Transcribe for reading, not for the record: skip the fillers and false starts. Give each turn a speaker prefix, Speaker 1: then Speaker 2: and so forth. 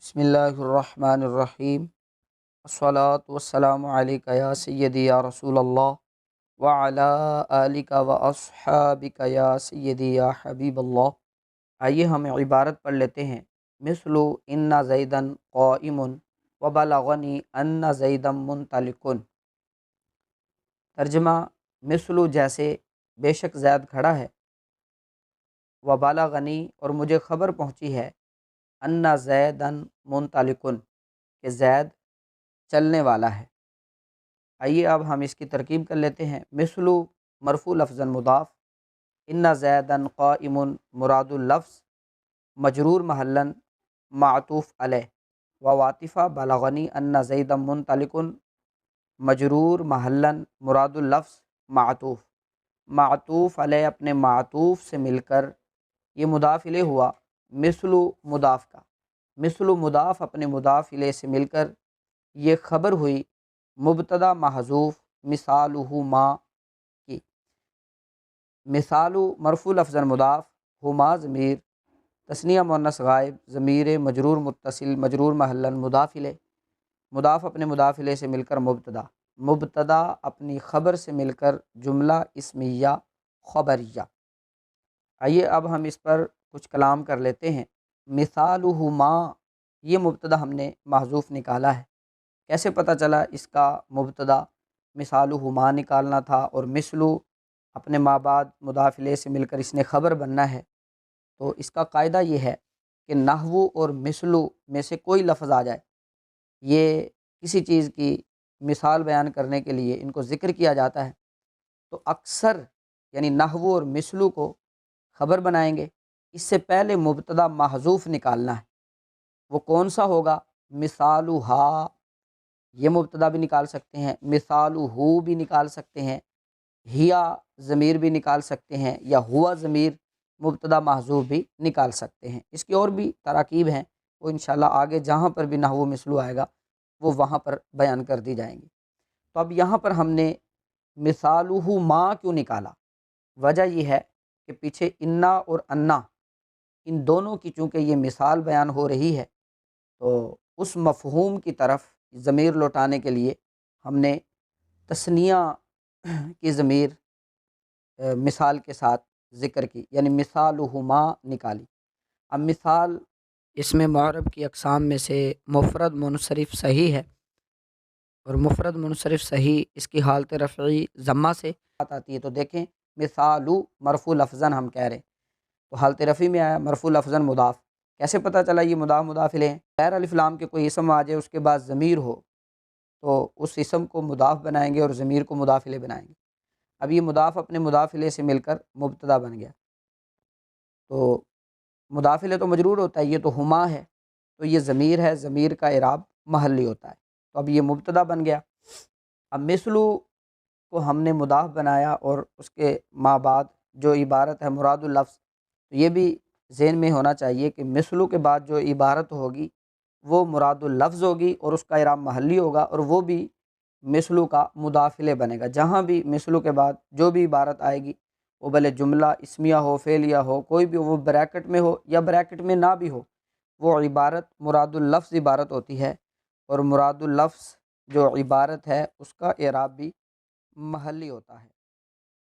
Speaker 1: بسم اللہ الرحمن الرحیم، الصلاۃ والسلام علیک یا سیدی یا رسول اللہ وعلی آلک و اصحابک یا سیدی یا حبیب اللہ۔ آئیے ہم عبارت پڑھ لیتے ہیں۔ مثل ان زیدن قائم وبلغنی ان زیدن منطلق۔ ترجمہ: مثل جیسے، بے شک زید کھڑا ہے، وبلغنی اور مجھے خبر پہنچی ہے، ان زیدن منطلق کہ زید چلنے والا ہے۔ آئیے اب ہم اس کی ترکیب کر لیتے ہیں۔ مثل مرفوع لفظاً مضاف، ان زیدن قائم مراد اللفظ، مجرور محلاً معطوف علیہ، وعاطفہ بلغنی ان زیدن منطلق مجرور محلاً مراد اللفظ معطوف، معطوف علیہ اپنے معطوف سے مل کر یہ مضاف الیہ ہوا مثل مضاف کا، مثل مضاف اپنے مضاف الیہ سے مل کر یہ خبر ہوئی مبتدا محذوف مثالہ ما کی۔ مثال مرفوع لفظاً مضاف، ہما ضمیر تثنیہ مؤنث غائب، ضمیر مجرور متصل مجرور محلاً مضاف الیہ، مضاف اپنے مضاف الیہ سے مل کر مبتدا، مبتدا اپنی خبر سے مل کر جملہ اسمیہ خبریہ۔ آئیے اب ہم اس پر کچھ کلام کر لیتے ہیں۔ مثالہ ما، یہ مبتدا ہم نے محذوف نکالا ہے۔ کیسے پتہ چلا اس کا مبتدا مثالہ ما نکالنا تھا اور مثلو اپنے ما بعد مضاف الیہ سے مل کر اس نے خبر بننا ہے؟ تو اس کا قاعدہ یہ ہے کہ نحو اور مثلو میں سے کوئی لفظ آ جائے، یہ کسی چیز کی مثال بیان کرنے کے لیے ان کو ذکر کیا جاتا ہے، تو اکثر یعنی نحو اور مثلو کو خبر بنائیں گے، اس سے پہلے مبتدا محذوف نکالنا ہے۔ وہ کون سا ہوگا؟ مثالہا، یہ مبتدا بھی نکال سکتے ہیں، مثالہ بھی نکال سکتے ہیں، ہیا ضمیر بھی نکال سکتے ہیں، یا ہوا ضمیر مبتدا محذوف بھی نکال سکتے ہیں۔ اس کی اور بھی تراکیب ہیں، وہ انشاءاللہ آگے جہاں پر بھی نحو مثلو آئے گا وہ وہاں پر بیان کر دی جائیں گی۔ تو اب یہاں پر ہم نے مثالہ ما کیوں نکالا؟ وجہ یہ ہے کہ پیچھے انا اور انا، ان دونوں کی چونکہ یہ مثال بیان ہو رہی ہے، تو اس مفہوم کی طرف ضمیر لوٹانے کے لیے ہم نے تثنیہ کی ضمیر مثال کے ساتھ ذکر کی، یعنی مثالہما نکالی۔ اب مثال اس میں معرب کی اقسام میں سے مفرد منصرف صحیح ہے، اور مفرد منصرف صحیح اس کی حالت رفعی ضمہ سے بات آتی ہے۔ تو دیکھیں، مثالو مرفوع لفظاً ہم کہہ رہے ہیں، تو حالت رفعی میں آیا مرفوع لفظاً مضاف، کیسے پتہ چلا یہ مضاف مضاف الیہ ہے؟ غیر الف لام کے کوئی اسم آ جائے اس کے بعد ضمیر ہو تو اس اسم کو مضاف بنائیں گے اور ضمیر کو مضاف الیہ بنائیں گے۔ اب یہ مضاف اپنے مضاف الیہ سے مل کر مبتدا بن گیا، تو مضاف الیہ تو مجرور ہوتا ہے، یہ تو ہما ہے، تو یہ ضمیر ہے، ضمیر کا اعراب محلی ہوتا ہے، تو اب یہ مبتدا بن گیا۔ اب مثلو کو ہم نے مضاف بنایا اور اس کے ما بعد جو عبارت ہے مراد اللفظ، تو یہ بھی ذہن میں ہونا چاہیے کہ مثلو کے بعد جو عبارت ہوگی وہ مراد اللفظ ہوگی اور اس کا اعراب محلی ہوگا، اور وہ بھی مثلو کا مضاف الیہ بنے گا۔ جہاں بھی مثلو کے بعد جو بھی عبارت آئے گی، وہ بھلے جملہ اسمیہ ہو، فعلیہ ہو، کوئی بھی، وہ بریکٹ میں ہو یا بریکٹ میں نہ بھی ہو، وہ عبارت مراد اللفظ عبارت ہوتی ہے، اور مراد اللفظ جو عبارت ہے اس کا اعراب بھی محلی ہوتا ہے۔